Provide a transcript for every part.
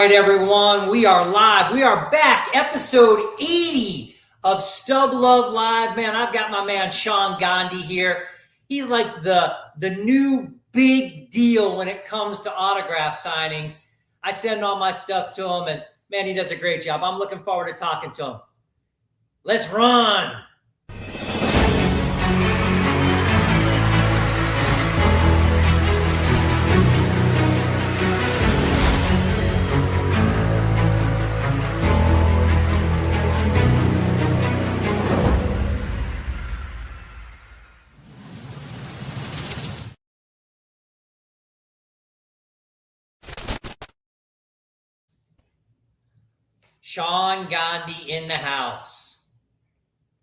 All right, everyone, we are live. We are back. Episode 80 of Stub Luv Live. Man, I've got my man Sean Gandhi here. He's like the new big deal when it comes to autograph signings. I send all my stuff to him, and man, he does a great job. I'm looking forward to talking to him. Let's run. Sean Gandhi in the house.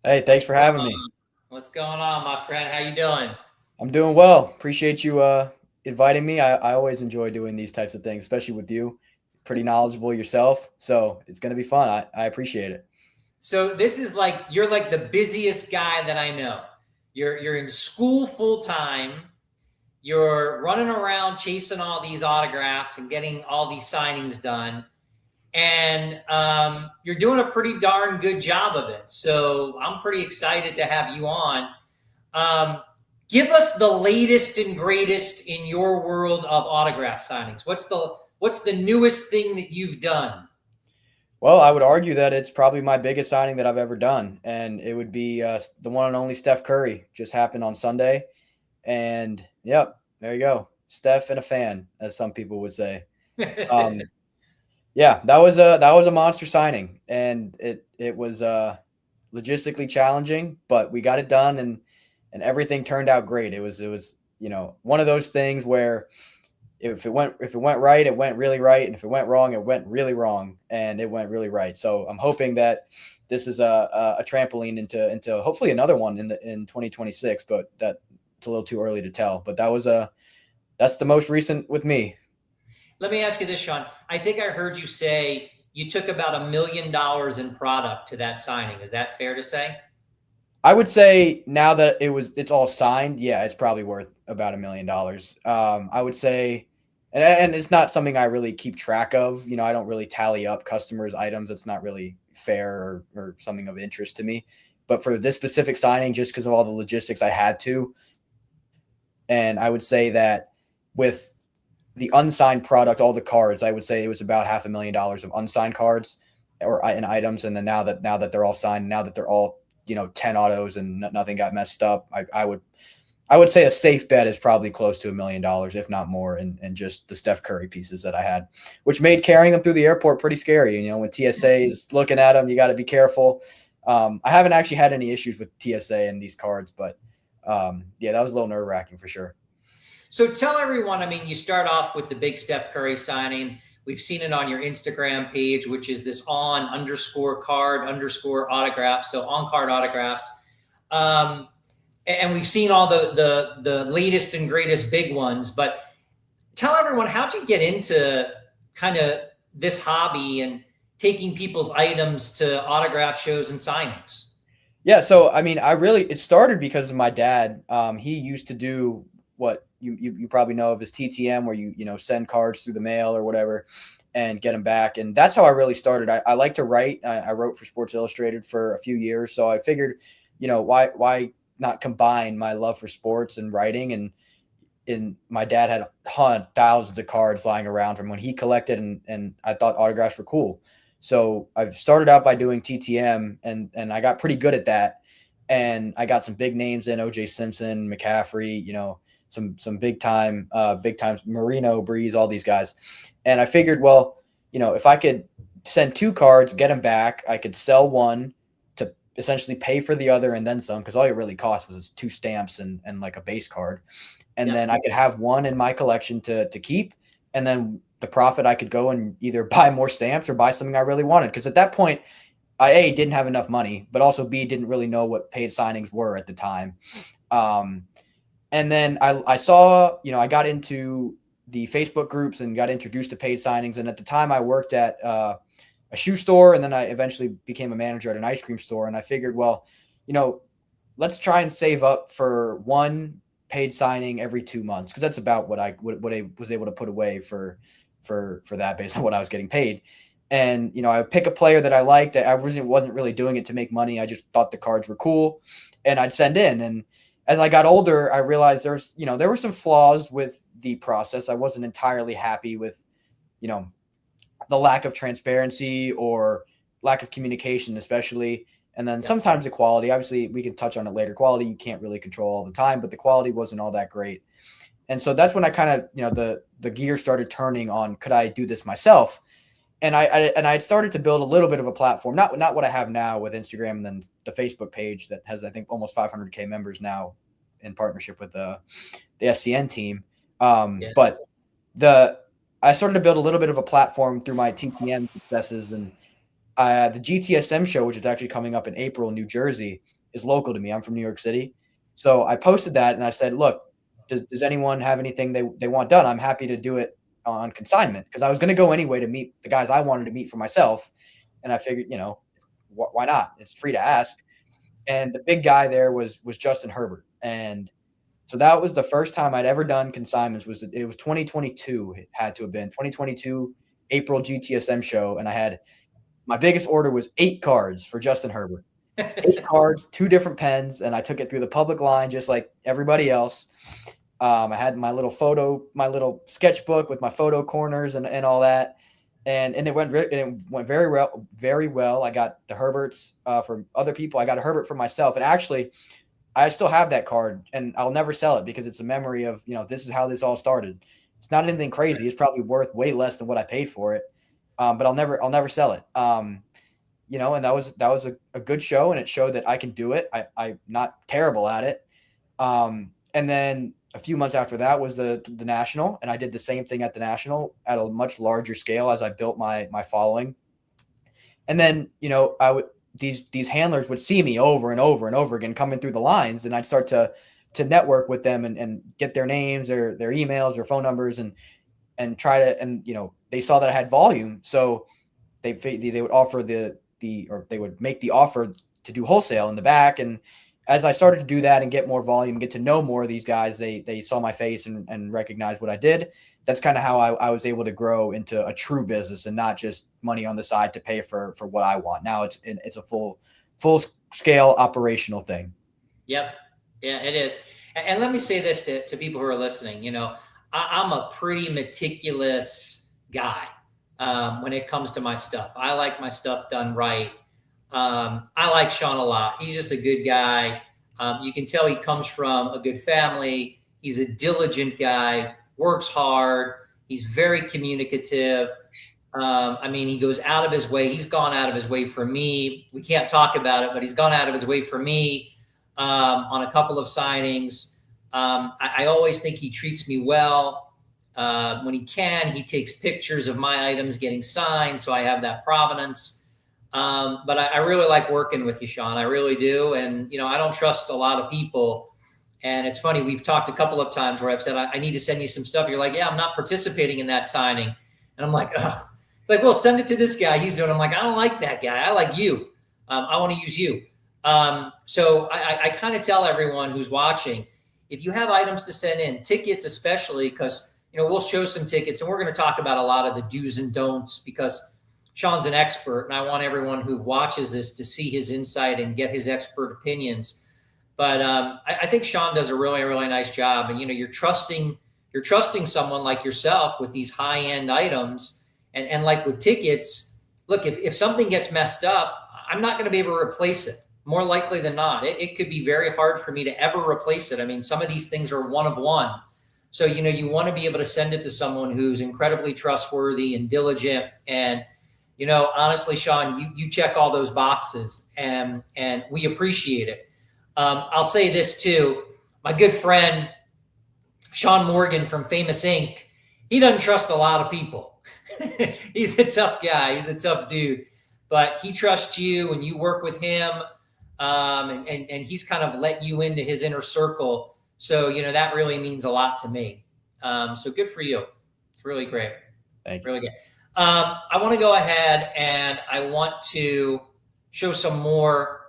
Hey, thanks for having me. What's going on, my friend? How you doing? I'm doing well. Appreciate you inviting me. I always enjoy doing these types of things, especially with you. Pretty knowledgeable yourself, so it's going to be fun. I appreciate it. So this is like you're like the busiest guy that I know. You're in school full time. You're running around chasing all these autographs and getting all these signings done, and you're doing a pretty darn good job of it. So I'm pretty excited to have you on. Um, Give us the latest and greatest in your world of autograph signings. What's the newest thing that you've done? Well, I would argue that it's probably my biggest signing that I've ever done, and it would be the one and only Steph Curry. Just happened on Sunday, and yep, there you go, Steph and a fan, as some people would say. Um, yeah, that was a monster signing, and it was logistically challenging, but we got it done, and everything turned out great. It was one of those things where if it went right, it went really right, and if it went wrong, it went really wrong, and it went really right. So I'm hoping that this is a trampoline into hopefully another one in 2026, but that it's a little too early to tell. But that's the most recent with me. Let me ask you this, Sean. I think I heard you say you took about $1 million in product to that signing. Is that fair to say? I would say now that it's all signed, yeah, it's probably worth about $1 million. I would say, and it's not something I really keep track of. I don't really tally up customers' items. It's not really fair or something of interest to me. But for this specific signing, just because of all the logistics, I had to. And I would say that with the unsigned product, all the cards, I would say it was about $500,000 of unsigned cards or and items. And then now that they're all signed, now that they're all 10 autos and nothing got messed up, I would say a safe bet is probably close to $1 million, if not more, and just the Steph Curry pieces that I had, which made carrying them through the airport pretty scary. When TSA is looking at them, you got to be careful. I haven't actually had any issues with TSA and these cards, but yeah, that was a little nerve wracking for sure. So tell everyone, I mean, you start off with the big Steph Curry signing. We've seen it on your Instagram page, which is this on_card_autograph. So OnCard Autographs. Um, and we've seen all the latest and greatest big ones. But tell everyone, how'd you get into kind of this hobby and taking people's items to autograph shows and signings? Yeah, so I mean, it started because of my dad. He used to do what you probably know of as TTM, where you send cards through the mail or whatever, and get them back. And that's how I really started. I like to write. I wrote for Sports Illustrated for a few years, so I figured, why not combine my love for sports and writing, and my dad had thousands of cards lying around from when he collected, and I thought autographs were cool. So I've started out by doing TTM, and I got pretty good at that. And I got some big names in OJ Simpson, McCaffrey, some big time Marino, Breeze, all these guys. And I figured, well, if I could send two cards, get them back, I could sell one to essentially pay for the other and then some, because all it really cost was two stamps and like a base card. And then I could have one in my collection to keep. And then the profit, I could go and either buy more stamps or buy something I really wanted. Because at that point, I didn't have enough money, but also B, didn't really know what paid signings were at the time. And then I saw, I got into the Facebook groups and got introduced to paid signings. And at the time I worked at a shoe store, and then I eventually became a manager at an ice cream store. And I figured, well, let's try and save up for one paid signing every 2 months, because that's about what I was able to put away for for that based on what I was getting paid. And, I would pick a player that I liked. I wasn't really doing it to make money. I just thought the cards were cool, and I'd send in. And as I got older, I realized there were some flaws with the process. I wasn't entirely happy with, the lack of transparency or lack of communication, especially. And then sometimes the quality, obviously we can touch on it later. Quality, you can't really control all the time, but the quality wasn't all that great. And so that's when I kind of, the gear started turning on, could I do this myself? And I had started to build a little bit of a platform, not what I have now with Instagram and then the Facebook page that has, I think, almost 500K members now in partnership with the SCN team. But I started to build a little bit of a platform through my TTM successes, and the GTSM show, which is actually coming up in April in New Jersey, is local to me. I'm from New York City. So I posted that and I said, look, does anyone have anything they want done? I'm happy to do it on consignment, because I was going to go anyway to meet the guys I wanted to meet for myself. And I figured, why not? It's free to ask. And the big guy there was Justin Herbert. And so that was the first time I'd ever done consignments. It was 2022. It had to have been 2022 April GTSM show. And my biggest order was 8 cards for Justin Herbert. 8 cards, 2 different pens, and I took it through the public line just like everybody else. I had my little sketchbook with my photo corners and all that, and it went very well, very well. I got the Herberts from other people. I got a Herbert for myself, and actually, I still have that card, and I'll never sell it because it's a memory of this is how this all started. It's not anything crazy. It's probably worth way less than what I paid for it, but I'll never sell it. And that was a good show, and it showed that I can do it. I'm not terrible at it. And then a few months after that was the National, and I did the same thing at the National at a much larger scale as I built my following. And then, these handlers would see me over and over and over again coming through the lines, and I'd start to network with them and get their names, their emails, their phone numbers, and try to, and they saw that I had volume, so they would offer they would make the offer to do wholesale in the back. And as I started to do that and get more volume, get to know more of these guys, they saw my face and recognized what I did. That's kind of how I was able to grow into a true business and not just money on the side to pay for what I want. Now it's a full scale operational thing. Yep. Yeah, it is. And let me say this to people who are listening. I'm a pretty meticulous guy when it comes to my stuff. I like my stuff done right. I like Sean a lot. He's just a good guy. You can tell he comes from a good family. He's a diligent guy, works hard. He's very communicative. He goes out of his way. He's gone out of his way for me. We can't talk about it, but he's gone out of his way for me on a couple of signings. I always think he treats me well. When he can, he takes pictures of my items getting signed, so I have that provenance. But I really like working with you, Sean. I really do. And, I don't trust a lot of people. And it's funny, we've talked a couple of times where I've said, I need to send you some stuff. You're like, yeah, I'm not participating in that signing. And I'm like, ugh. It's like, well, send it to this guy. He's doing it. I'm like, I don't like that guy. I like you. I want to use you. So I kind of tell everyone who's watching, if you have items to send in, tickets especially, because, we'll show some tickets and we're going to talk about a lot of the do's and don'ts, because Sean's an expert, and I want everyone who watches this to see his insight and get his expert opinions. But I think Sean does a really, really nice job. And you're trusting someone like yourself with these high-end items, and like with tickets. Look, if something gets messed up, I'm not going to be able to replace it. More likely than not, it could be very hard for me to ever replace it. Some of these things are one of one. So you want to be able to send it to someone who's incredibly trustworthy and diligent. And honestly, Sean, you check all those boxes, and we appreciate it. I'll say this too. My good friend, Sean Morgan from Famous Inc., he doesn't trust a lot of people. He's a tough guy. He's a tough dude, but he trusts you and you work with him. And he's kind of let you into his inner circle. So, that really means a lot to me. So good for you. It's really great. Thank you. Really good. I want to go ahead and I want to show some more.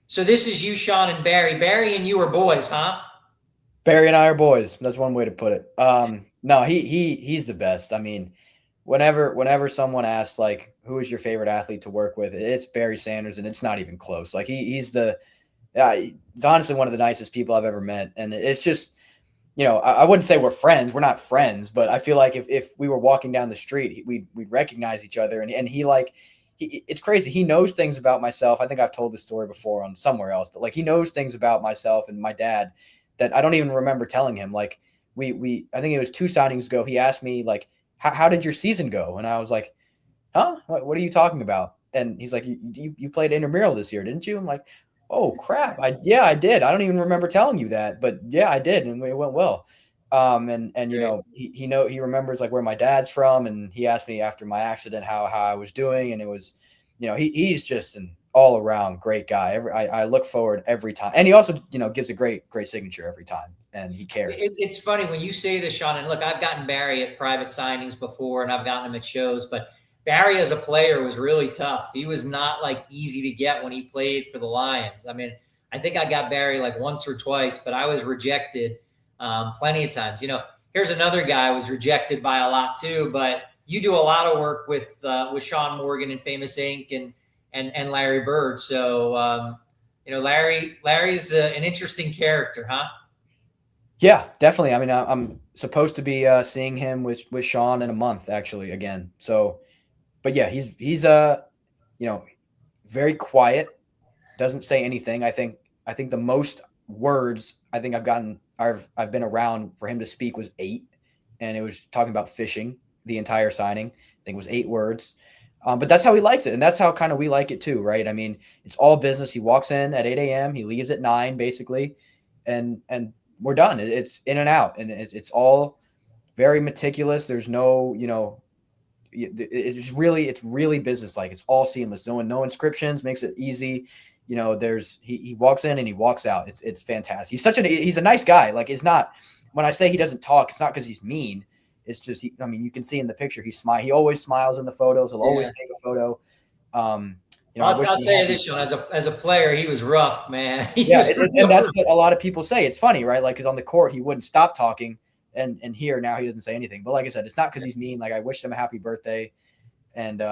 So this is you, Sean, and Barry. Barry and you are boys, huh? Barry and I are boys. That's one way to put it. No, he's the best. I mean, whenever someone asks like who is your favorite athlete to work with, it's Barry Sanders, and it's not even close. Like he's honestly one of the nicest people I've ever met, and it's just I wouldn't say we're friends. We're not friends, but I feel like if we were walking down the street, we'd recognize each other, and it's crazy. He knows things about myself. I think I've told this story before on somewhere else, but like he knows things about myself and my dad that I don't even remember telling him. Like we I think it was 2 signings ago. He asked me like, how did your season go? And I was like, huh? What are you talking about? And he's like, you played intramural this year, didn't you? I'm like, oh crap! Yeah, I did. I don't even remember telling you that, but yeah, I did, and it went well. And Great. he remembers like where my dad's from, and he asked me after my accident how I was doing, and it was, he's just an all around great guy. I look forward every time, and he also gives a great signature every time, and he cares. It's funny when you say this, Sean. And look, I've gotten Barry at private signings before, and I've gotten him at shows. But Barry, as a player, was really tough. He was not like easy to get when he played for the Lions. I mean, I think I got Barry like once or twice, but I was rejected plenty of times. Here's another guy who was rejected by a lot too. But you do a lot of work with Sean Morgan and Famous Inc. and Larry Bird. So Larry's an interesting character, huh? Yeah, definitely. I mean, I'm supposed to be seeing him with Sean in a month, actually, again. So, but yeah, he's you know very quiet, doesn't say anything. I think the most words I think I've been around for him to speak was 8, and it was talking about fishing the entire signing. I think it was 8 words. But that's how he likes it, and that's how kind of we like it too, right? I mean, it's all business. He walks in at 8 a.m., he leaves at 9, basically, and we're done. It's in and out, and it's all very meticulous. There's no, it's really business like. It's all seamless. No inscriptions, makes it easy. There's he walks in and he walks out. It's fantastic. He's a nice guy. Like, it's not, when I say he doesn't talk, it's not because he's mean. It's just I mean, you can see in the picture he always smiles in the photos. He'll always take a photo. I wish I'll he tell had you this, Sean. As a player, he was rough, man. He Yeah, was and real that's rough. what a lot of people say. It's funny, right? Like, because on the court he wouldn't stop talking, and here now he doesn't say anything. But like I said, it's not because he's mean. Like, I wished him a happy birthday, and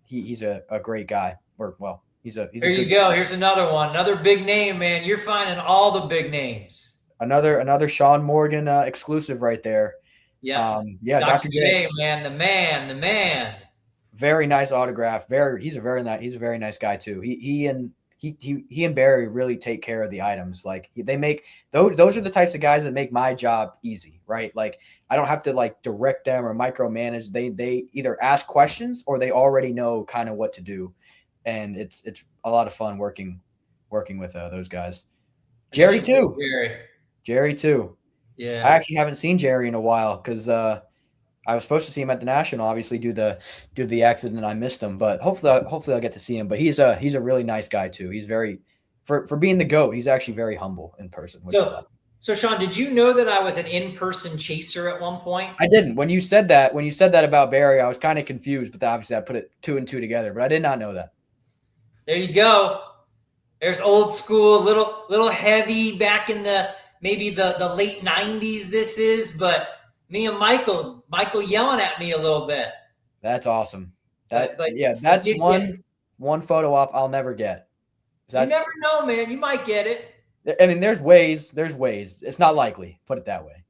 he's a great guy. Or well, he's a Here you good go. Here's another one. Another big name, man. You're finding all the big names. another Sean Morgan exclusive right there. Yep. Yeah, Dr. Dr. J, J, man, the man. very nice autograph. He's a very nice guy too. He and Barry really take care of the items. Like, they make those are the types of guys that make my job easy, right? Like, I don't have to like direct them or micromanage. They either ask questions or they already know kind of what to do, and it's a lot of fun working with those guys. Jerry Initial too. Jerry. Jerry too. I Yeah. actually haven't seen Jerry in a while because I was supposed to see him at the National. Obviously, due to the accident, I missed him. But hopefully I'll get to see him. But he's a really nice guy too. He's very, for being the GOAT, he's actually very humble in person, which I So love. so Sean, did you know that I was an in-person chaser at one point? I didn't. When you said that about Barry, I was kind of confused, but obviously I put it 2 and 2 together. But I did not know that. There you go. There's old school, little heavy back in the maybe the late 90s this is, but me and Michael yelling at me a little bit. That's awesome. But Yeah, it that's did get one photo op I'll never get. you That's never know, man. You might get it. I mean, there's ways. There's ways. It's not likely. Put it that way.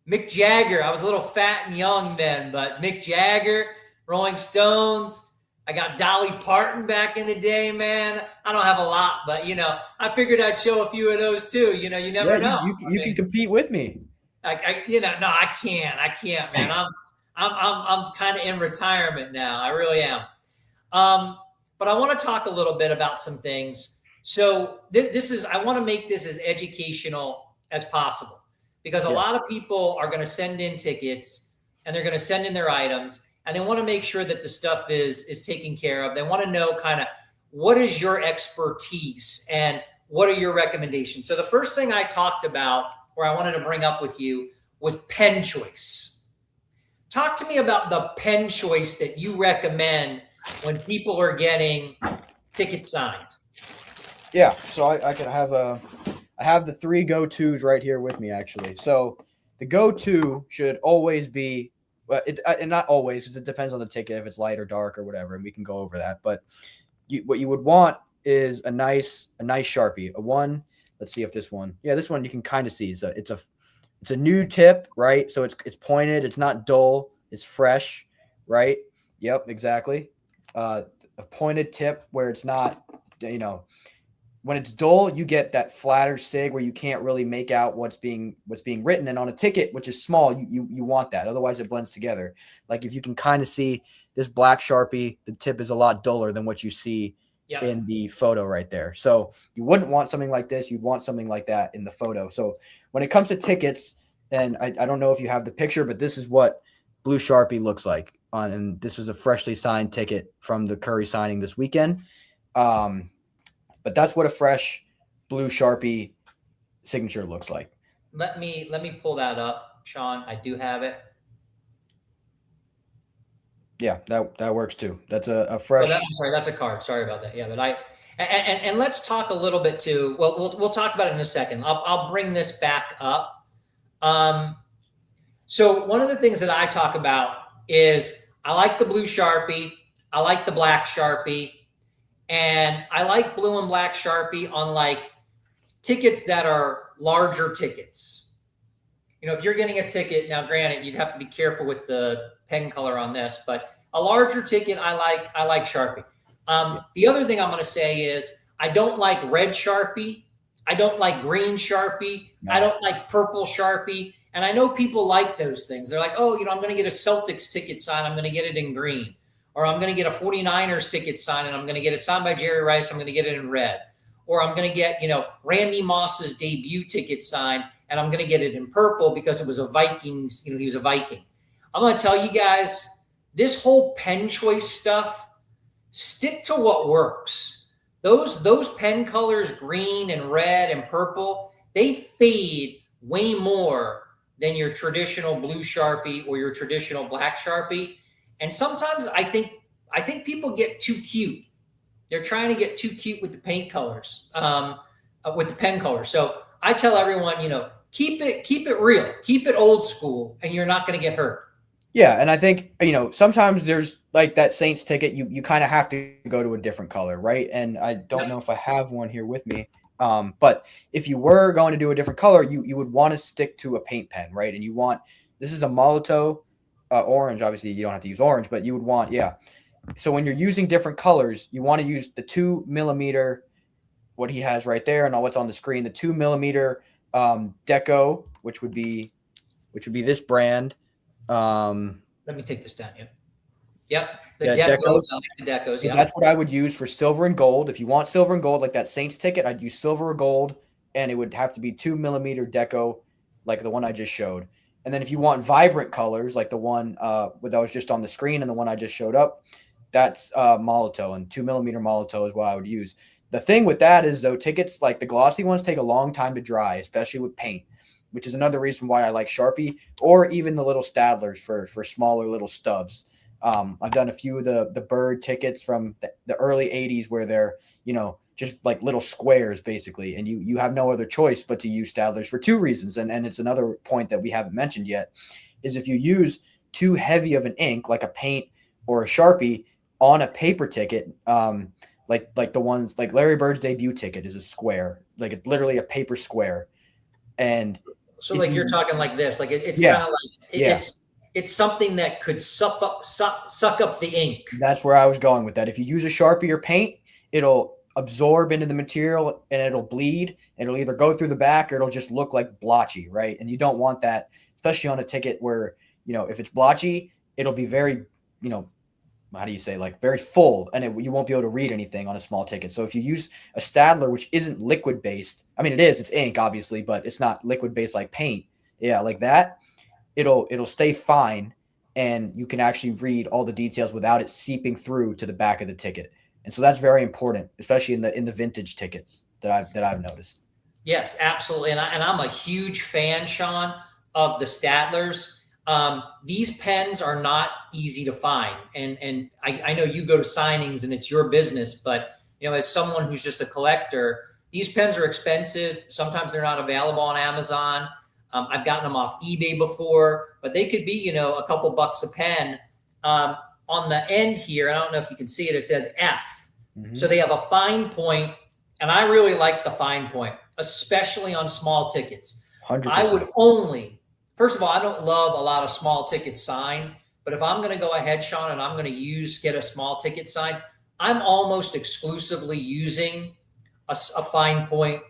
Mick Jagger. I was a little fat and young then, but Mick Jagger, Rolling Stones. I got Dolly Parton back in the day, man. I don't have a lot, but I figured I'd show a few of those too. You Yeah, never you know. you, I you can mean, compete with me. no, I can't. I can't, man. I'm kind of in retirement now. I really am. But I want to talk a little bit about some things. So I want to make this as educational as possible because a Yeah. lot of people are going to send in tickets and they're going to send in their items and they want to make sure that the stuff is taken care of. They want to know kind of what is your expertise and what are your recommendations. So the first thing I talked about or I wanted to bring up with you was pen choice. Talk to me about the pen choice that you recommend when people are getting tickets signed. Yeah. So I have the 3 go-tos right here with me, actually. So the go-to should always be, and not always, because it depends on the ticket, if it's light or dark or whatever, and we can go over that. But what you would want is a nice Sharpie, a one. Let's see if this one, this one you can kind of see. It's a new tip, right? So it's pointed, it's not dull, it's fresh, right? Yep, exactly. A pointed tip where it's not, when it's dull, you get that flatter sig where you can't really make out what's being written. And on a ticket, which is small, you want that. Otherwise, it blends together. Like if you can kind of see this black Sharpie, the tip is a lot duller than what you see in the photo right there. So you wouldn't want something like this. You'd want something like that in the photo. So when it comes to tickets, and I don't know if you have the picture, but this is what blue Sharpie looks like. And this is a freshly signed ticket from the Curry signing this weekend. But that's what a fresh blue Sharpie signature looks like. Let me pull that up, Sean. I do have it. Yeah, that works too. That's a fresh. I'm sorry, that's a card. Sorry about that. Yeah, but and let's talk a little bit too. Well, we'll talk about it in a second. I'll bring this back up. So one of the things that I talk about is I like the blue Sharpie. I like the black Sharpie. And I like blue and black Sharpie on like tickets that are larger tickets. If you're getting a ticket, now granted, you'd have to be careful with the pen color on this, but a larger ticket, I like Sharpie. The other thing I'm going to say is I don't like red Sharpie. I don't like green Sharpie. No. I don't like purple Sharpie. And I know people like those things. They're like, oh, I'm going to get a Celtics ticket signed. I'm going to get it in green. Or I'm going to get a 49ers ticket signed and I'm going to get it signed by Jerry Rice. I'm going to get it in red. Or I'm going to get, Randy Moss's debut ticket signed and I'm going to get it in purple because it was a Vikings, he was a Viking. I'm going to tell you guys, this whole pen choice stuff, stick to what works. Those pen colors, green and red and purple, they fade way more than your traditional blue Sharpie or your traditional black Sharpie. And sometimes I think people get too cute. They're trying to get too cute with the paint colors, with the pen colors. So I tell everyone, keep it real, keep it old school, and you're not going to get hurt. Yeah, and I think sometimes there's like that Saints ticket. You kind of have to go to a different color, right? And I don't know if I have one here with me. But if you were going to do a different color, you would want to stick to a paint pen, right? And this is a Molotow. Orange, obviously you don't have to use orange, but you would want, So when you're using different colors, you want to use the 2mm, what he has right there, and what's on the screen, the 2mm Deco, which would be this brand. Let me take this down. Yep. The Decos. I like the Decos. So that's what I would use for silver and gold. If you want silver and gold, like that Saints ticket, I'd use silver or gold, and it would have to be 2mm Deco, like the one I just showed. And then if you want vibrant colors, like the one that was just on the screen and the one I just showed up, that's Molotow, and 2mm Molotow is what I would use. The thing with that is, though, tickets like the glossy ones take a long time to dry, especially with paint, which is another reason why I like Sharpie or even the little Stadlers for smaller little stubs. I've done a few of the bird tickets from the early 80s where they're, just like little squares basically. And you have no other choice but to use Stadlers for two reasons. And it's another point that we haven't mentioned yet is if you use too heavy of an ink, like a paint or a Sharpie on a paper ticket, like the ones like Larry Bird's debut ticket is a square, like it's literally a paper square. And so like you're talking like this, like it's kind of like it's something that could suck up the ink. That's where I was going with that. If you use a Sharpie or paint, it'll absorb into the material and it'll bleed. It'll either go through the back or it'll just look like blotchy, right? And you don't want that, especially on a ticket where, if it's blotchy, it'll be very, how do you say, like very full, and you won't be able to read anything on a small ticket. So if you use a Stadler, which isn't liquid based, I mean, it's ink obviously, but it's not liquid based like paint. Yeah, like that, it'll stay fine, and you can actually read all the details without it seeping through to the back of the ticket. And so that's very important, especially in the vintage tickets that I've noticed. Yes, absolutely. And I'm a huge fan, Sean, of the Stadlers. These pens are not easy to find. And I know you go to signings and it's your business, but as someone who's just a collector, these pens are expensive. Sometimes they're not available on Amazon. I've gotten them off eBay before, but they could be, you know, a couple bucks a pen. On the end here, I don't know if you can see it, it says F. Mm-hmm. So they have a fine point, and I really like the fine point, especially on small tickets. 100%. I would only, first of all, I don't love a lot of small ticket sign, but if I'm going to go ahead, Sean, and I'm going to get a small ticket sign, I'm almost exclusively using a fine point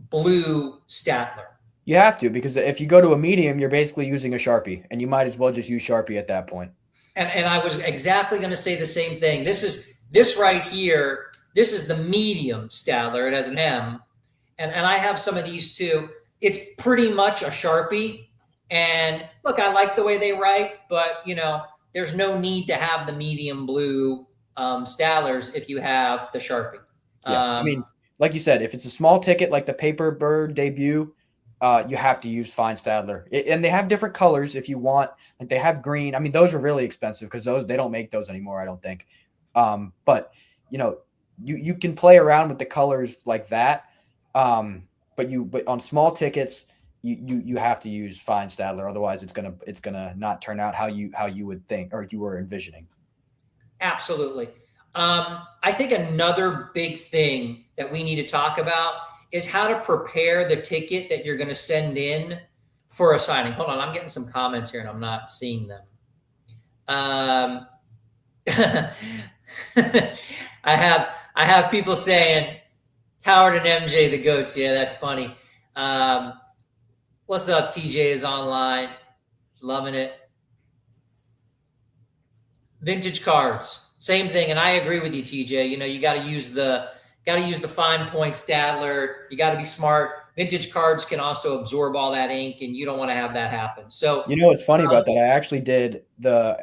blue Statler. You have to, because if you go to a medium, you're basically using a Sharpie, and you might as well just use Sharpie at that point. And I was exactly going to say the same thing. This right here, this is the medium Statler. It has an M. And I have some of these too. It's pretty much a Sharpie. And look, I like the way they write, but you know, there's no need to have the medium blue Statlers if you have the Sharpie. Yeah. I mean, like you said, if it's a small ticket like the Paper Bird debut, you have to use fine Statler. And they have different colors if you want. Like they have green. I mean, those are really expensive because they don't make those anymore, I don't think. But you know, you can play around with the colors like that. But on small tickets, you have to use fine Statler. Otherwise it's gonna not turn out how you would think or you were envisioning. Absolutely. I think another big thing that we need to talk about is how to prepare the ticket that you're going to send in for a signing. Hold on, I'm getting some comments here and I'm not seeing them. I have people saying Howard and MJ the goats. Yeah, that's funny. What's up? TJ is online, loving it. Vintage cards, same thing, and I agree with you, TJ. You know, you got to use the fine point Statler. You got to be smart. Vintage cards can also absorb all that ink, and you don't want to have that happen. So you know what's funny about that? I actually did I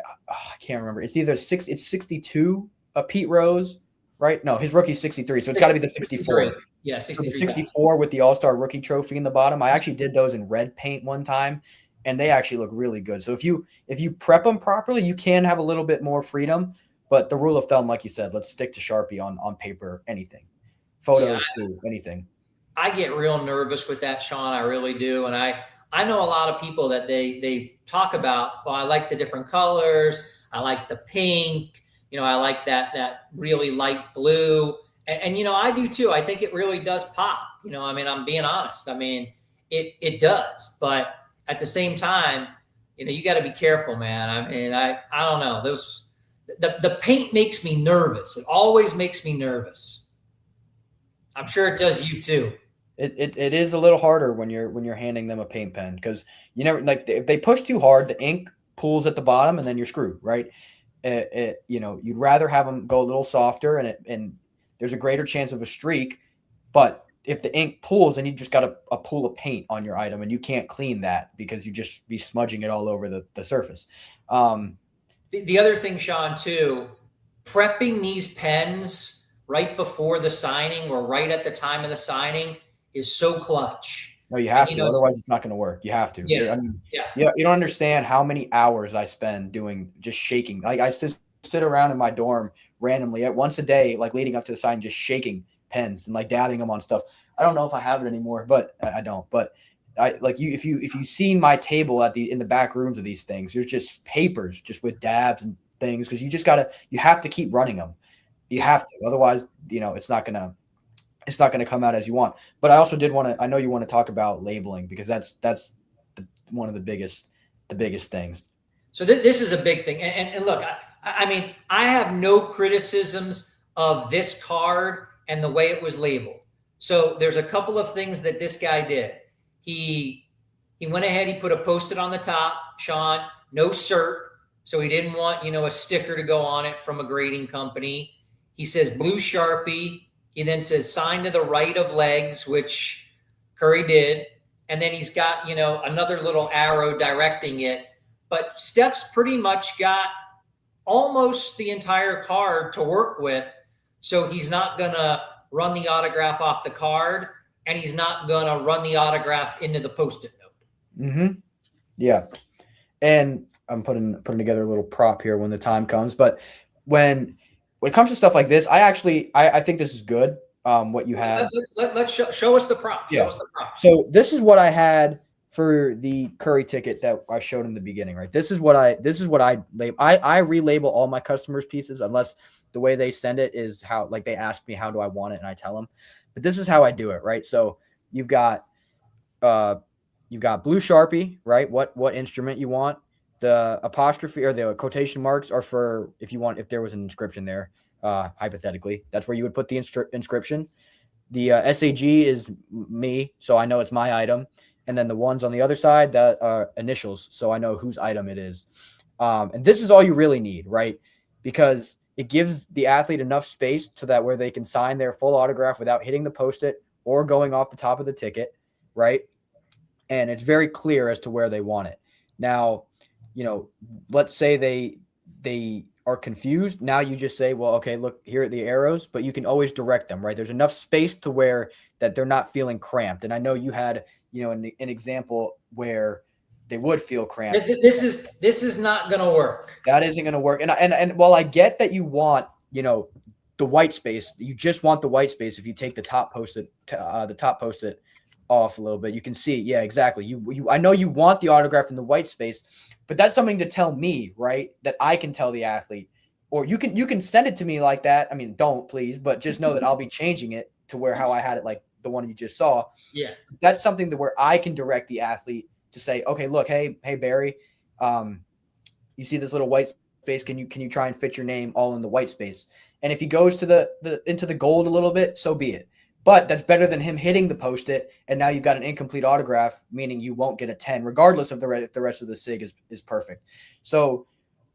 can't remember. It's either it's 62 Pete Rose, right? No, his rookie's 63, so it's got to be the 64. Yeah, 63. So the 64 with the All-Star rookie trophy in the bottom. I actually did those in red paint one time, and they actually look really good. So if you prep them properly, you can have a little bit more freedom. But the rule of thumb, like you said, let's stick to Sharpie on paper, anything. Photos too, anything. I get real nervous with that, Sean. I really do. And I know a lot of people that they talk about, well, I like the different colors. I like the pink. You know, I like that really light blue. And you know, I do too. I think it really does pop. You know, I mean, I'm being honest. I mean, it does. But at the same time, you know, you got to be careful, man. I mean, I don't know. The paint makes me nervous. It always makes me nervous. I'm sure it does you too. It is a little harder when you're handing them a paint pen because you never like if they push too hard, the ink pools at the bottom and then you're screwed, right? You know, you'd rather have them go a little softer and there's a greater chance of a streak, but if the ink pools, then you just got a pool of paint on your item and you can't clean that because you just be smudging it all over the surface. The other thing, Sean, too, prepping these pens right before the signing or right at the time of the signing is so clutch. No, you have to. Otherwise, it's not going to work. You have to. Yeah. I mean, you don't understand how many hours I spend doing just shaking. Like I just sit around in my dorm randomly at once a day, like leading up to the sign, just shaking pens and like dabbing them on stuff. I don't know if I have it anymore, but I don't. But I like you. If you seen my table in the back rooms of these things, there's just papers just with dabs and things because you have to keep running them. You have to, otherwise, you know, it's not gonna come out as you want. But I also I know you want to talk about labeling because that's one of the biggest things. So this is a big thing. And look, I mean, I have no criticisms of this card and the way it was labeled. So there's a couple of things that this guy did. He went ahead, he put a Post-it on the top, Sean, no cert. So he didn't want, you know, a sticker to go on it from a grading company. He says blue Sharpie. He then says sign to the right of legs, which Curry did. And then he's got, you know, another little arrow directing it. But Steph's pretty much got almost the entire card to work with. So he's not going to run the autograph off the card, and he's not going to run the autograph into the Post-it note. Mm-hmm. Yeah. And I'm putting together a little prop here when the time comes. But when it comes to stuff like this, I think this is good. What you have. Let's show us the prop. Show us the prop. So this is what I had for the Curry ticket that I showed in the beginning, right? This is what I label. I relabel all my customers' pieces unless the way they send it is how, like, they ask me how do I want it and I tell them. But this is how I do it, right? So you've got uh you've got blue Sharpie, right? What instrument you want. The apostrophe or the quotation marks are for if there was an inscription there, hypothetically. That's where you would put the inscription. The SAG is me, so I know it's my item. And then the ones on the other side, that are initials, so I know whose item it is. And this is all you really need, right? Because it gives the athlete enough space so that where they can sign their full autograph without hitting the post-it or going off the top of the ticket, right? And it's very clear as to where they want it. Now, let's say they are confused. Now you just say, well, okay, look, here are the arrows, but you can always direct them, right? There's enough space to where that they're not feeling cramped. And I know you had, an example where they would feel cramped. This is not going to work. That isn't going to work. And while I get that you want, the white space, you just want the white space. If you take the top post-it off a little bit, you can see, yeah, exactly. I know you want the autograph in the white space, but that's something to tell me, right? That I can tell the athlete, or you can send it to me like that. I mean, don't please, but just know that I'll be changing it to where how I had it, like the one you just saw. Yeah. That's something to where I can direct the athlete to say, okay, look, hey, Barry, you see this little white space. Can you try and fit your name all in the white space? And if he goes to into the gold a little bit, so be it. But that's better than him hitting the post-it, and now you've got an incomplete autograph, meaning you won't get a 10, regardless of if the rest of the SIG is perfect. So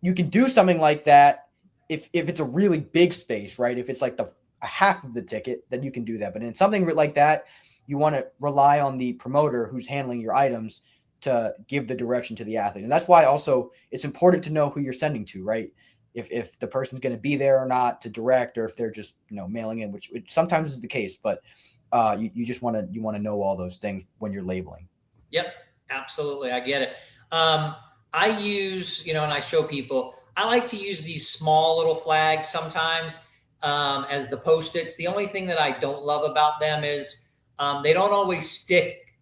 you can do something like that if it's a really big space, right? If it's like a half of the ticket, then you can do that. But in something like that, you want to rely on the promoter who's handling your items to give the direction to the athlete. And that's why also it's important to know who you're sending to, right? If the person's going to be there or not to direct, or if they're just mailing in, which sometimes is the case, but you just want to know all those things when you're labeling. Yep, absolutely, I get it. I use and I show people. I like to use these small little flags sometimes as the post-its. The only thing that I don't love about them is they don't always stick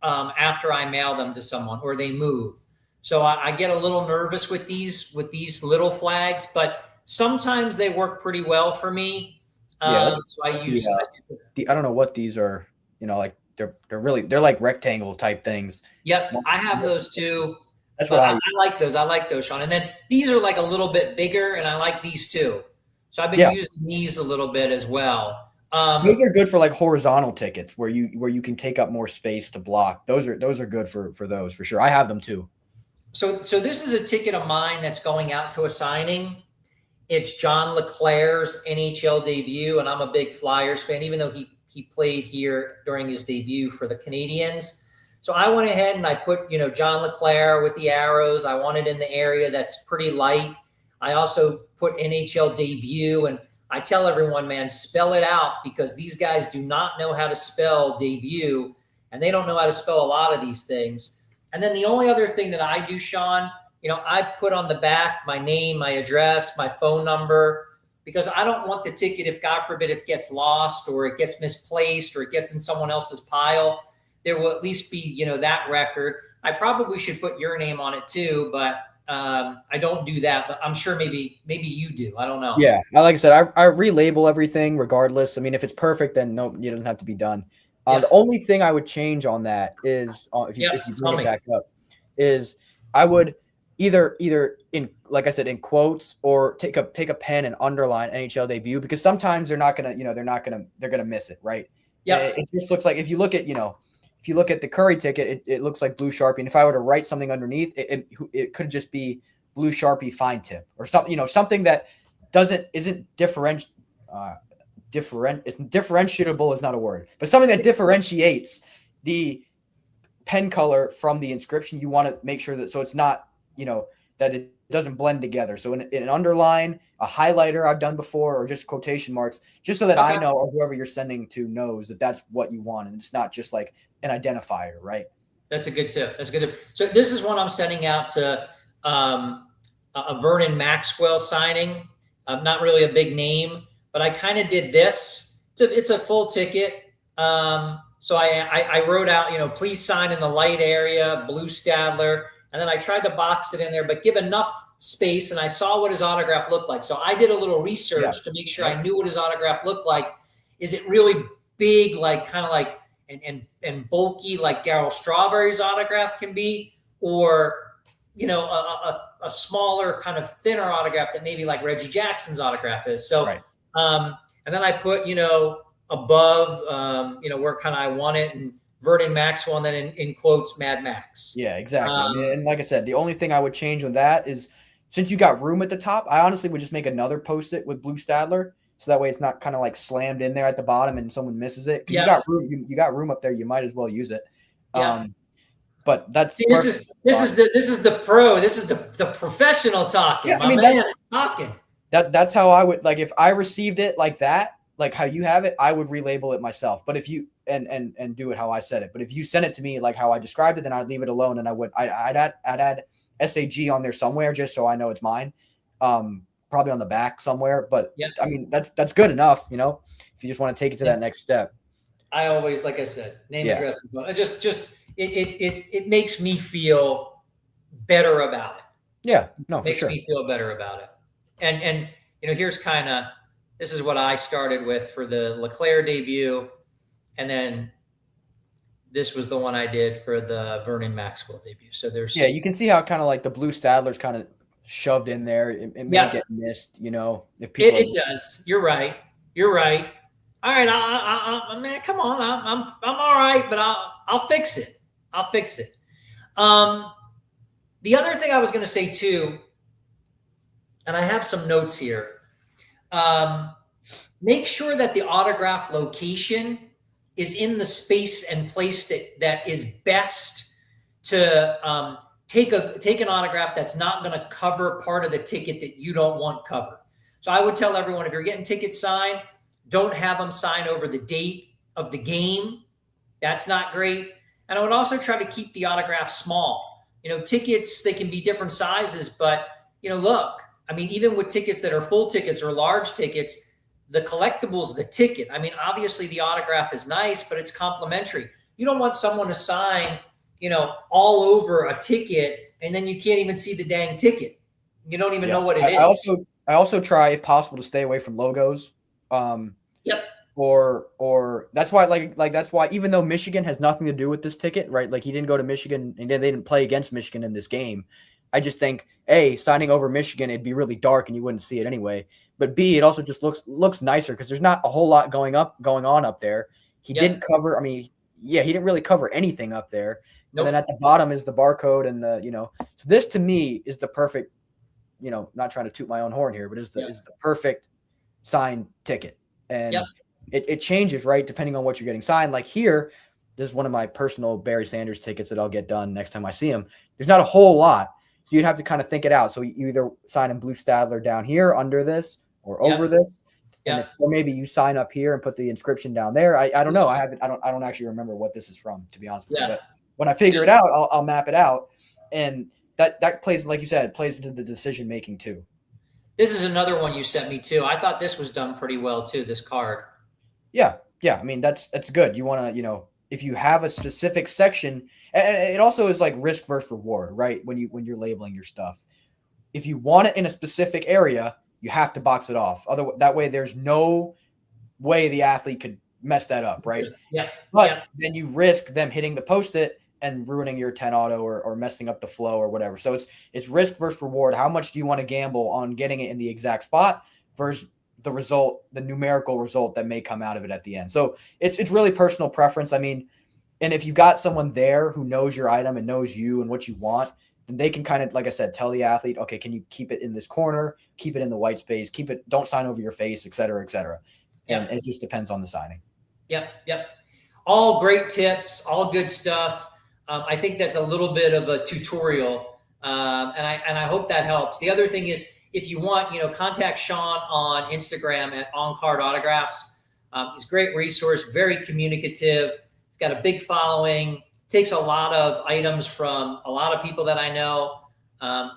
after I mail them to someone, or they move. So I get a little nervous with these little flags, but sometimes they work pretty well for me. Yeah, so I use. I don't know what these are. Like they're like rectangle type things. Yep, I have those too. That's what I like those. I like those, Sean. And then these are like a little bit bigger, and I like these too. So I've been using these a little bit as well. Those are good for like horizontal tickets where you can take up more space to block. Those are good for those for sure. I have them too. So this is a ticket of mine that's going out to a signing. It's John LeClair's NHL debut, and I'm a big Flyers fan, even though he played here during his debut for the Canadiens. So I went ahead and I put, John LeClair with the arrows. I want it in the area that's pretty light. I also put NHL debut, and I tell everyone, man, spell it out, because these guys do not know how to spell debut, and they don't know how to spell a lot of these things. And then the only other thing that I do, Sean, I put on the back my name, my address, my phone number, because I don't want the ticket, if God forbid it gets lost or it gets misplaced or it gets in someone else's pile, there will at least be, that record. I probably should put your name on it too, but I don't do that. But I'm sure maybe you do. I don't know. Yeah, like I said, I relabel everything regardless. I mean, if it's perfect, then no, it doesn't have to be done. The only thing I would change on that is if you bring it back up, is I would either in, like I said, in quotes, or take a pen and underline NHL debut, because sometimes they're gonna miss it, right? Yeah, it just looks like if you look at the Curry ticket, it looks like blue Sharpie, and if I were to write something underneath, it could just be blue Sharpie fine tip or something, something that isn't differentiable is not a word, but something that differentiates the pen color from the inscription. You want to make sure that, so it's not, that it doesn't blend together. So in an underline, a highlighter I've done before, or just quotation marks, just so that I know, or whoever you're sending to knows that that's what you want. And it's not just like an identifier, right? That's a good tip. So this is one I'm sending out to a Vernon Maxwell signing. Not really a big name, but I kind of did this. It's a full ticket. So I wrote out, please sign in the light area, Blue Stadler. And then I tried to box it in there, but give enough space. And I saw what his autograph looked like. So I did a little research to make sure I knew what his autograph looked like. Is it really big, like kind of like and bulky, like Darryl Strawberry's autograph can be, or a smaller, kind of thinner autograph that maybe like Reggie Jackson's autograph is. So, and then I put above, where kind of I want it, and Vernon Maxwell, and then in quotes, Mad Max. Yeah, exactly. And like I said, the only thing I would change with that is, since you got room at the top, I honestly would just make another Post-it with Blue Stadler. So that way it's not kind of like slammed in there at the bottom and someone misses it. You got room. You got room up there. You might as well use it. But that's this is the pro. This is the professional talking. Yeah, My man is talking. That's how I would, like, if I received it like that, like how you have it, I would relabel it myself. But if you and do it how I said it. But if you send it to me like how I described it, then I'd leave it alone, and I'd add SAG on there somewhere just so I know it's mine. Probably on the back somewhere. But I mean, that's good enough, if you just want to take it to that next step. I always, like I said, name, address, and phone. It makes me feel better about it. Yeah, no, for makes sure. me feel better about it. And here's kind of, this is what I started with for the LeClaire debut, and then this was the one I did for the Vernon Maxwell debut. So there's you can see how kind of like the Blue Stadler's kind of shoved in there. It may get missed, if people. It does. You're right. All right, I man, come on. I'm all right, but I'll fix it. The other thing I was going to say too, and I have some notes here. Make sure that the autograph location is in the space and place that is best to take an autograph that's not going to cover part of the ticket that you don't want covered. So I would tell everyone, if you're getting tickets signed, don't have them sign over the date of the game. That's not great. And I would also try to keep the autograph small. Tickets, they can be different sizes, but look, I mean, even with tickets that are full tickets or large tickets, the collectibles, the ticket, I mean, obviously the autograph is nice, but it's complimentary. You don't want someone to sign, all over a ticket, and then you can't even see the dang ticket. You don't even know what it is. I also try, if possible, to stay away from logos. Or that's why, that's why, even though Michigan has nothing to do with this ticket, right? Like, he didn't go to Michigan, and they didn't play against Michigan in this game. I just think, A, signing over Michigan, it'd be really dark and you wouldn't see it anyway. But B, it also just looks nicer because there's not a whole lot going on up there. He didn't cover. I mean, he didn't really cover anything up there. Nope. And then at the bottom is the barcode and So this to me is the perfect, not trying to toot my own horn here, but is the perfect signed ticket. And it changes, right, depending on what you're getting signed. Like here, this is one of my personal Barry Sanders tickets that I'll get done next time I see him. There's not a whole lot. So you'd have to kind of think it out. So you either sign in Blue Stadler down here under this or over this. Or maybe you sign up here and put the inscription down there. I don't know. I don't actually remember what this is from, to be honest with you. But when I figure it out, I'll map it out. And that plays, like you said, plays into the decision making too. This is another one you sent me too. I thought this was done pretty well too, this card. Yeah. I mean, that's good. You want to, if you have a specific section, and it also is like risk versus reward, right? When you're labeling your stuff, if you want it in a specific area, you have to box it off. That way, there's no way the athlete could mess that up, right? But then you risk them hitting the Post-it and ruining your 10 auto or messing up the flow or whatever. So it's risk versus reward. How much do you want to gamble on getting it in the exact spot versus the numerical result that may come out of it at the end? So it's really personal preference. I mean, and if you got someone there who knows your item and knows you and what you want, then they can kind of, like I said, tell the athlete, okay, can you keep it in this corner, keep it in the white space, don't sign over your face, et cetera, et cetera. And it just depends on the signing. Yep. All great tips, all good stuff. I think that's a little bit of a tutorial, and I hope that helps. The other thing is, if you want, contact Sean on Instagram at OnCard Autographs. He's a great resource, very communicative. He's got a big following. Takes a lot of items from a lot of people that I know.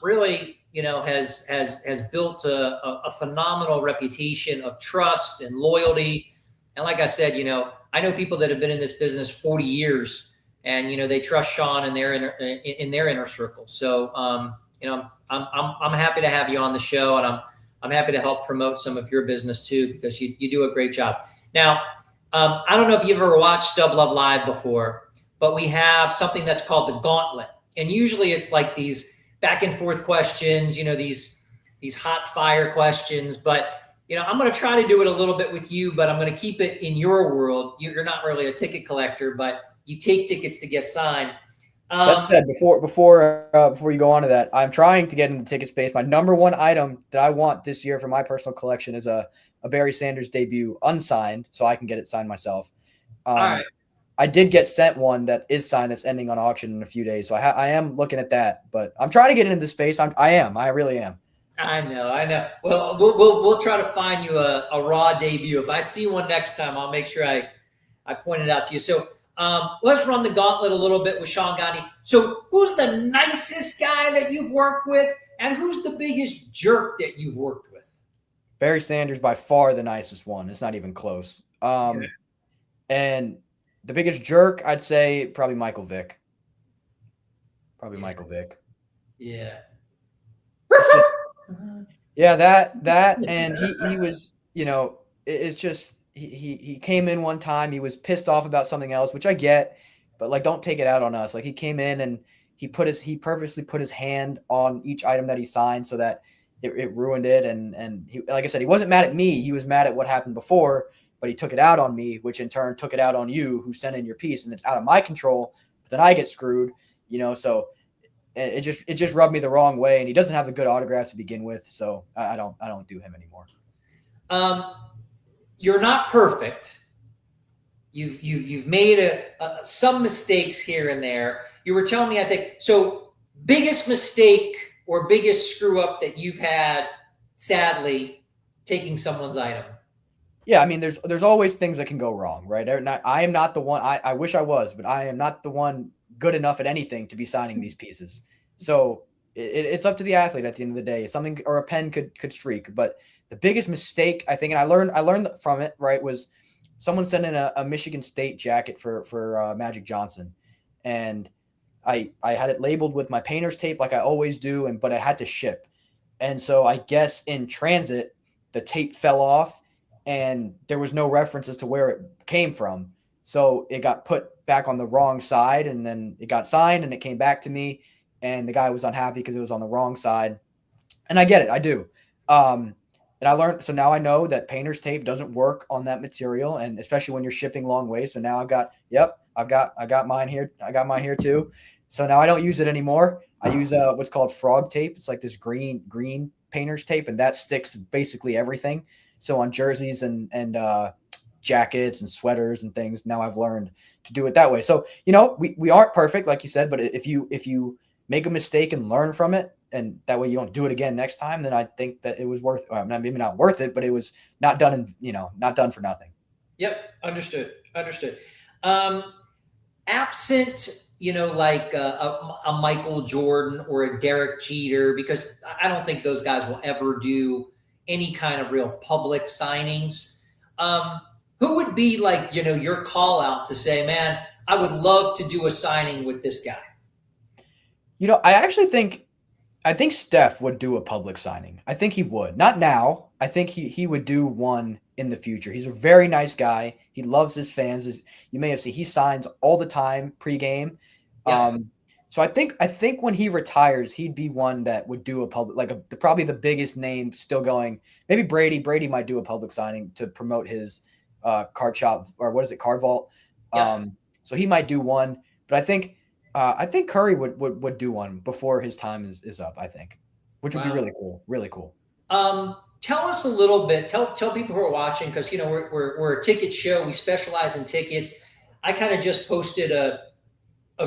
Really, has built a phenomenal reputation of trust and loyalty. And like I said, I know people that have been in this business 40 years, and they trust Sean in their inner circle. So I'm happy to have you on the show, and I'm happy to help promote some of your business too, because you do a great job. Now, I don't know if you've ever watched Stub Luv Live before, but we have something that's called the Gauntlet, and usually it's like these back and forth questions, these hot fire questions. But I'm going to try to do it a little bit with you, but I'm going to keep it in your world. You're not really a ticket collector, but you take tickets to get signed. That said, before you go on to that, I'm trying to get into the ticket space. My number one item that I want this year for my personal collection is a Barry Sanders debut unsigned, so I can get it signed myself. All right. I did get sent one that is signed that's ending on auction in a few days, so I am looking at that. But I'm trying to get into the space. I really am. I know. Well, we'll try to find you a raw debut. If I see one next time, I'll make sure I point it out to you. So let's run the gauntlet a little bit with Sean Gandhi. So who's the nicest guy that you've worked with, and who's the biggest jerk that you've worked with? Barry Sanders, by far the nicest one. It's not even close. Okay. And the biggest jerk, I'd say probably Michael Vick. Michael Vick. Yeah. Yeah, that and he was, it's just he came in one time, he was pissed off about something else, which I get, but like, don't take it out on us. Like, he came in and he purposely put his hand on each item that he signed so that it ruined it. And he, like I said, he wasn't mad at me, he was mad at what happened before, but he took it out on me, which in turn took it out on you who sent in your piece, and it's out of my control, but then I get screwed, so it just rubbed me the wrong way, and he doesn't have a good autograph to begin with, so I don't do him anymore. You're not perfect. You've made some mistakes here and there. You were telling me, I think, so biggest mistake or biggest screw up that you've had, sadly, taking someone's item. Yeah, I mean, there's always things that can go wrong, right? I am not the one. I wish I was, but I am not the one good enough at anything to be signing these pieces. So it's up to the athlete at the end of the day. Something or a pen could streak, but the biggest mistake, I think, and I learned from it, right, was someone sent in a Michigan State jacket for Magic Johnson, and I had it labeled with my painter's tape like I always do, but I had to ship, and so I guess in transit the tape fell off, and there was no reference as to where it came from. So it got put back on the wrong side, and then it got signed and it came back to me, and the guy was unhappy because it was on the wrong side. And I get it. I do. And I learned, so now I know that painter's tape doesn't work on that material, and especially when you're shipping long ways. So now I got mine here. I got mine here too. So now I don't use it anymore. I use what's called frog tape. It's like this green painter's tape, and that sticks basically everything. So on jerseys and jackets and sweaters and things, now I've learned to do it that way. So, we aren't perfect, like you said, but if you make a mistake and learn from it, and that way you don't do it again next time, then I think that it was maybe not worth it, but it was not done not done for nothing. Yep. Understood. Absent, like a Michael Jordan or a Derek Jeter, because I don't think those guys will ever do any kind of real public signings. Who would be like, your call out to say, man, I would love to do a signing with this guy? I actually think Steph would do a public signing. I think he would. Not now. I think he would do one in the future. He's a very nice guy. He loves his fans. As you may have seen, he signs all the time pregame. Yeah. So I think when he retires, he'd be one that would do a public, probably the biggest name still going. Maybe Brady. Brady might do a public signing to promote his card shop, or what is it, card vault. Yeah. So he might do one, but I think Curry would do one before his time is up. I think, which would be really cool. Really cool. Tell us a little bit. Tell people who are watching, because we're a ticket show. We specialize in tickets. I kind of just posted a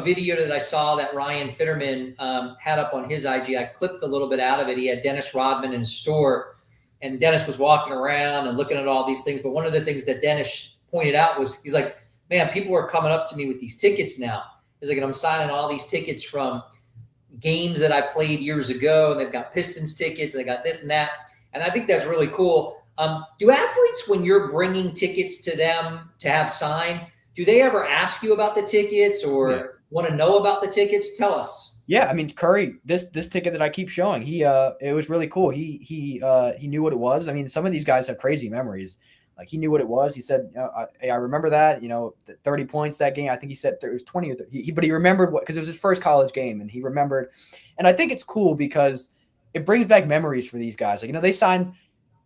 video that I saw that Ryan Fitterman had up on his IG. I clipped a little bit out of it. He had Dennis Rodman in his store, and Dennis was walking around and looking at all these things. But one of the things that Dennis pointed out was, he's like, man, people are coming up to me with these tickets now. He's like, and I'm signing all these tickets from games that I played years ago, and they've got Pistons tickets, and they got this and that. And I think that's really cool. Do athletes, when you're bringing tickets to them to have signed, do they ever ask you about the tickets or want to know about the tickets? Tell us. Yeah, I mean Curry, this ticket that I keep showing, it was really cool. He knew what it was. I mean, some of these guys have crazy memories. Like he knew what it was. He said, "I remember that. 30 points that game. I think he said it was 20 or 30. But he remembered what because it was his first college game, and he remembered. And I think it's cool because it brings back memories for these guys. Like they signed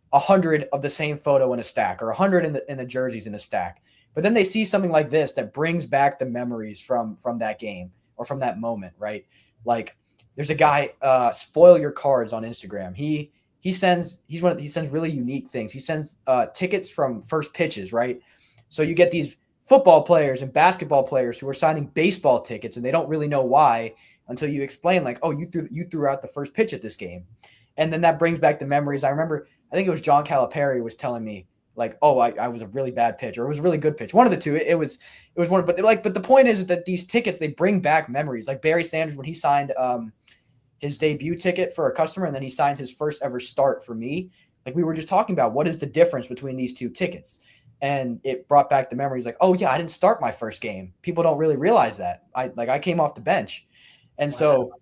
100 of the same photo in a stack, or 100 in the jerseys in a stack. But then they see something like this that brings back the memories from that game or from that moment, right? Like there's a guy, Spoil Your Cards on Instagram. He sends really unique things. He sends tickets from first pitches, right? So you get these football players and basketball players who are signing baseball tickets, and they don't really know why until you explain, like, oh, you threw out the first pitch at this game, and then that brings back the memories. I remember, I think it was John Calipari was telling me, like, oh, I was a really bad pitch, or it was a really good pitch. One of the two. It was one. But the point is that these tickets, they bring back memories. Like Barry Sanders when he signed his debut ticket for a customer, and then he signed his first ever start for me. Like we were just talking about, what is the difference between these two tickets? And it brought back the memories. Like, oh yeah, I didn't start my first game. People don't really realize that. I came off the bench, and Wow. so.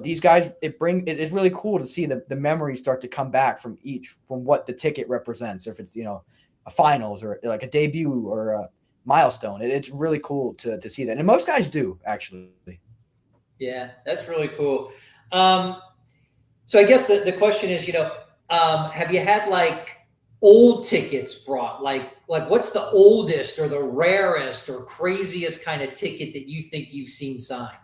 These guys, it is really cool to see the memories start to come back from what the ticket represents. If it's, a finals or like a debut or a milestone, it's really cool to see that. And most guys do, actually. Yeah, that's really cool. So I guess the question is, have you had like old tickets brought? Like what's the oldest or the rarest or craziest kind of ticket that you think you've seen signed?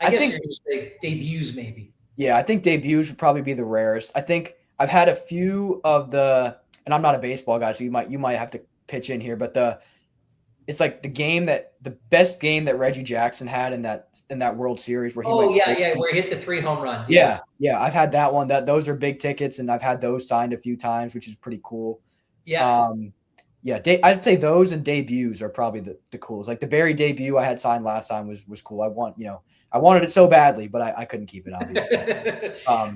I guess you're just like debuts, maybe. Yeah, I think debuts would probably be the rarest. I think I've had a few of and I'm not a baseball guy, so you might have to pitch in here, but it's like the best game that Reggie Jackson had in that World Series where he where he hit the 3 home runs. Yeah, I've had that one. Those are big tickets, and I've had those signed a few times, which is pretty cool. Yeah. I'd say those and debuts are probably the coolest. Like the Barry debut I had signed last time was cool. I wanted it so badly, but I couldn't keep it, obviously. I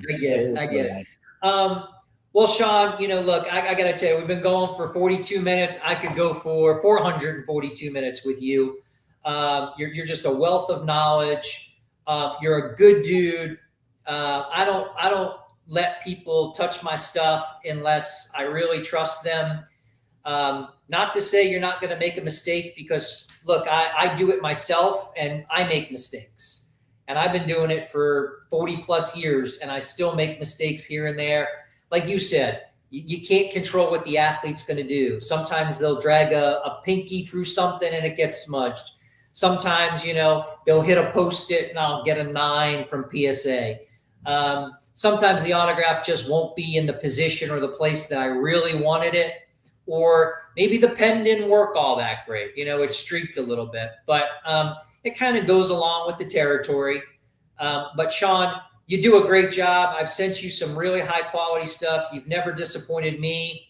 get it. Nice. Well, Sean, look, I got to tell you, we've been going for 42 minutes. I could go for 442 minutes with you. You're just a wealth of knowledge. You're a good dude. I don't let people touch my stuff unless I really trust them. Not to say you're not going to make a mistake, because look, I do it myself and I make mistakes, and I've been doing it for 40 plus years and I still make mistakes here and there. Like you said, you can't control what the athlete's going to do. Sometimes they'll drag a pinky through something and it gets smudged. Sometimes, they'll hit a Post-it and I'll get a 9 from PSA. Sometimes the autograph just won't be in the position or the place that I really wanted it. Or maybe the pen didn't work all that great. It streaked a little bit, but it kind of goes along with the territory. But Sean, you do a great job. I've sent you some really high quality stuff. You've never disappointed me.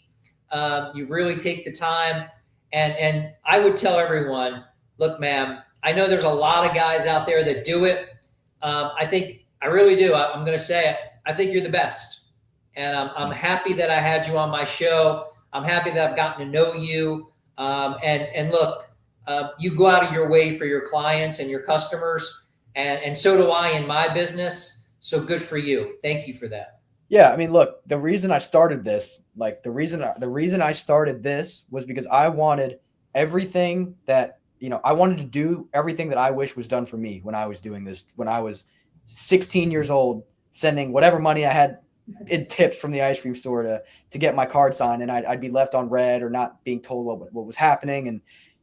You really take the time. And I would tell everyone, look, ma'am, I know there's a lot of guys out there that do it. I really do. I'm going to say it. I think you're the best. And I'm happy that I had you on my show. I'm happy that I've gotten to know you. And look, you go out of your way for your clients and your customers. And so do I in my business. So good for you. Thank you for that. Yeah. I mean, look, the reason I started this, the reason I started this was because I wanted everything that, I wanted to do everything that I wish was done for me when I was doing this, when I was 16 years old, sending whatever money I had in tips from the ice cream store to get my card signed, and I'd be left on red or not being told what was happening. And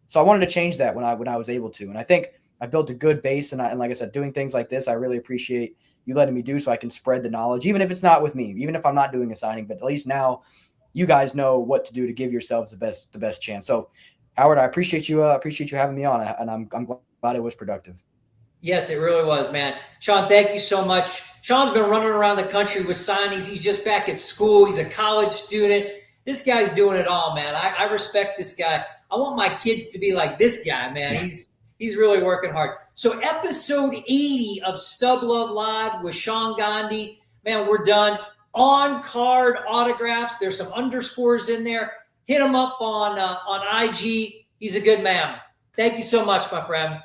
so I wanted to change that when I was able to. And I think I built a good base, and like I said, doing things like this, I really appreciate you letting me do, so I can spread the knowledge, even if it's not with me, even if I'm not doing a signing, but at least now you guys know what to do to give yourselves the best chance. So Howard, I appreciate you having me on, and I'm glad it was productive. Yes, it really was, man. Sean, thank you so much. Sean's been running around the country with signings. He's just back at school. He's a college student. This guy's doing it all, man. I respect this guy. I want my kids to be like this guy, man. He's really working hard. So episode 80 of Stub Luv Live with Sean Gandhi. Man, we're done. OnCard Autographs. There's some underscores in there. Hit him up on IG. He's a good man. Thank you so much, my friend.